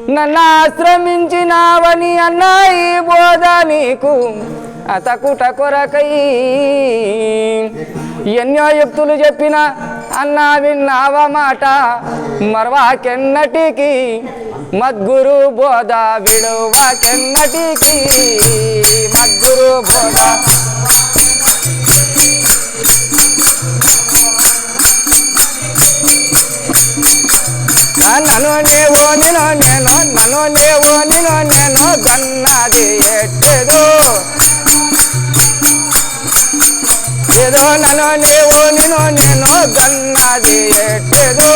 నన్ను ఆశ్రమించినావని అన్నాయి బోధ నీకు అతకుట కొరకై ఎన్నో యుక్తులు చెప్పిన అన్నా విన్నావ మాట మరవాకెన్నటికి మద్గురు బోధ విడువాకెన్నటికి మద్గురు బోధ నన్ను నీవు నేను గన్నది ఎట్టేదో ఏదో నన్ను నీవు నేను గన్నది ఎట్టేదో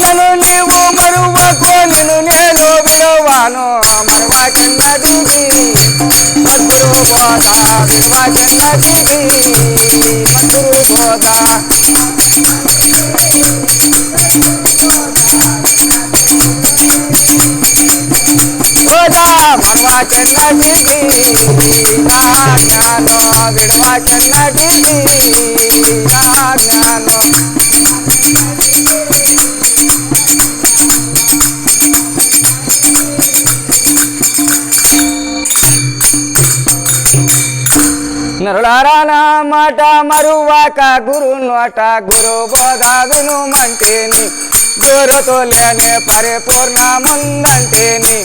నన్ను నీవు మరువకు నేను విలువాను మరువకెన్నదికి మధురు బోధ విలువకెన్నదికి మధురు బోధ మరవాకెన్నటికి నా జ్ఞానో విడవాకెన్నటికి నా జ్ఞానో నరులారా నా మాట మరువాక గురు నోట గురు బోధ వినుమంటేని గురుతో లేని పరిపూర్ణ ముందంటేని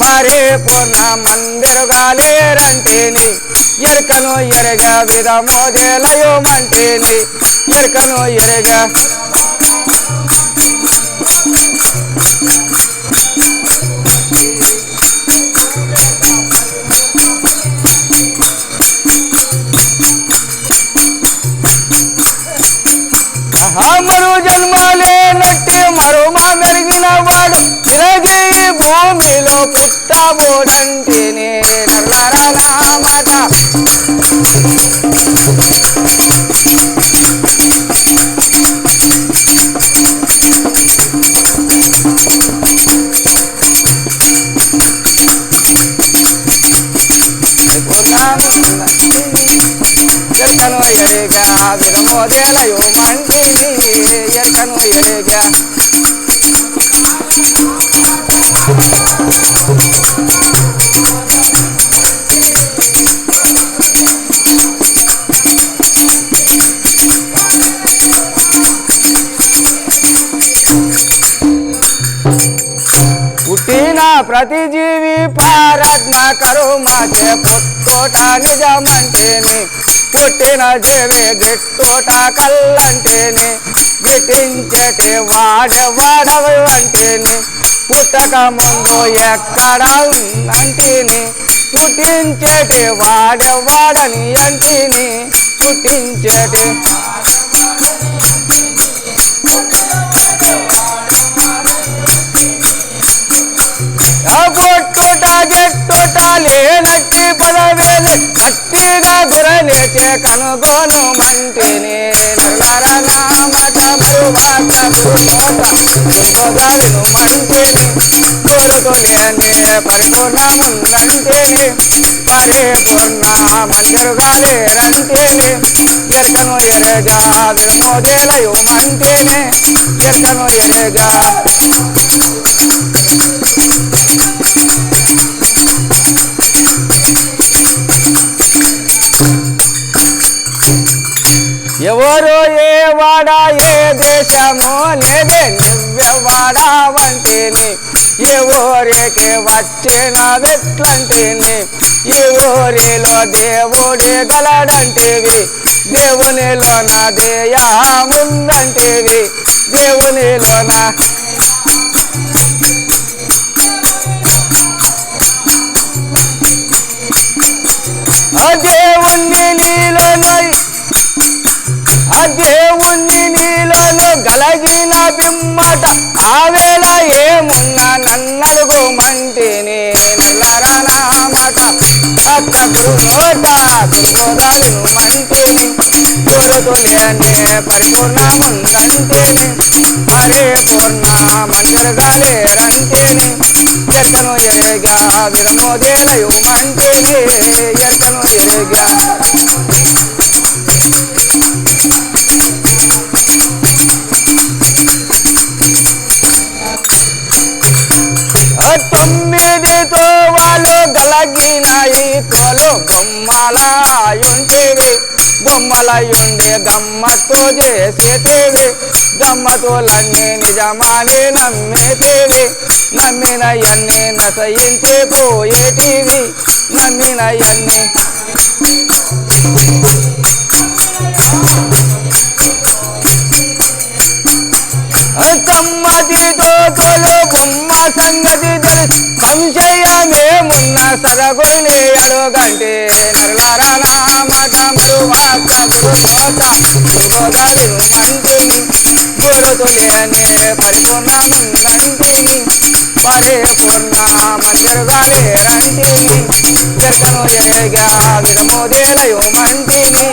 పరిపూర్ణ మందిరుగా లేరంటేని ఎరుకను ఎరగ విధమోదేలయోమంటేని ఎరుకను ఎరగ మరు జన్మలేనట్టి మరుమా మెరిగిన వాడు తిరగి భూమిలో పుట్టబోడంటేనే నల్లారా నా మాట ఎక్కను ఎరిగా విధమోదేలయో మంటిని ఎక్కను ఎరిగా పుట్టిన ప్రతి జీవి ప్రారత్న కరుమాచే పుట్టోట నిజమంటేని పుట్టిన జీవి గిట్టోట కల్లంటేని గిట్టించటి వాడవాడవంటేని పుట్టక ముందు ఎక్కడ ఉందంటేని పుట్టించేటి వాడవాడని అంటేని పుట్టించేటి పొట్టుట గిట్టుట లేనట్టి పదవేలు గట్టిగా గురలేచే కనుగోను మంటిని నల్లారా నా మాట మరువాక గురుబోధను మంటిని గురుతో లేని పరిపూర్ణ ముందంటేని పరిపూర్ణ మందిరుగా లేరంటేని ఎరుకను ఎరగా విమోదేలయో మంటేని ఎరుకను ఎరగా ఎవరు ఏ వాడ ఏ దేశము లేదే నివ్వెవాడా వంటేని ఏ ఊరికి వచ్చిన వెట్లంటేని ఈ ఊరిలో దేవుడే గలడంటేవి దేవునిలో నా దేయముందంటేవి దేవునిలో నా దేవుణ్ణి నీలోనై దేవుణ్ణి నీలోను గలగిన బిమ్మట ఆవేళ ఏమున్నా నన్నలుగు మంటిని నల్లారా నా మాట అక్క గురు నోట గురుబోధ విను మంటిని గురుతో లేని పరిపూర్ణ ముందంటేని పరిపూర్ణ మందిరుగా లేరంటేని ఎక్కను ఎరగా విధమోదేలయో మంటేని ఎక్కను ఎరగా తగ్గినాయి తోలు బొమ్మలాయుంటివి బొమ్మలయుండి గమ్మత్తు చేసేటివి గమ్మతులన్నీ నిజమాని నమ్మేటివి నమ్మినయన్ని నశయించి పోయేటివి నమ్మినయన్ని కమ్మతితో తోలు బొమ్మ సంగతి తెలుసు సంశయమేమున్న సరగొని అడుగంటే నరులారా నా మాట మరువాక మంటిని గురుతులేని పరిపూర్ణమున్నంటిని పరిపూర్ణ మందిరుగానే రంటిని ఎక్కను ఏగా విడమోదేలయో మంటిని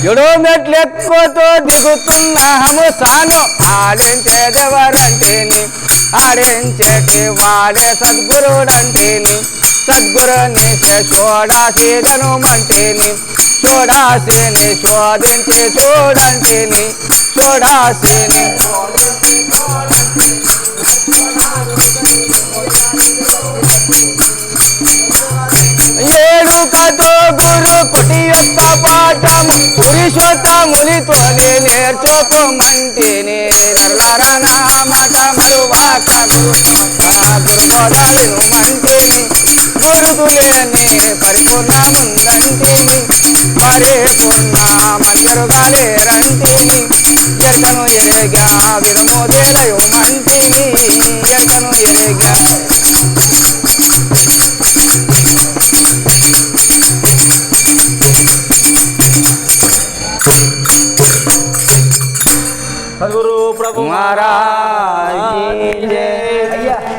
ఎడో మెట్లెక్కుతో దిగుతున్నాము సాను ఆడించేదెవరంటేని ఆడించేటి వాడే సద్గురుడంటేని సద్గురుని చూడాసీదను మంటేని చూడాసిని శోధించి చూడంటేని చూడాసిని ఏడుకతో గురు కుటి యొక్క పాఠము పురుషోత్తమునితోనే నేర్చుకోమంటేనే నరులారా నా మాట మరువాక గురుబోధలు మంటేని గురుతులేని పరిపూర్ణముందంటేని పరిపూర్ణ మంజరుగాలేరంటేని ఎక్కను ఏగా విడమోదేలయో మంటేని ఎక్కను ఏగా सद्गुरु प्रभु महाराज की जय।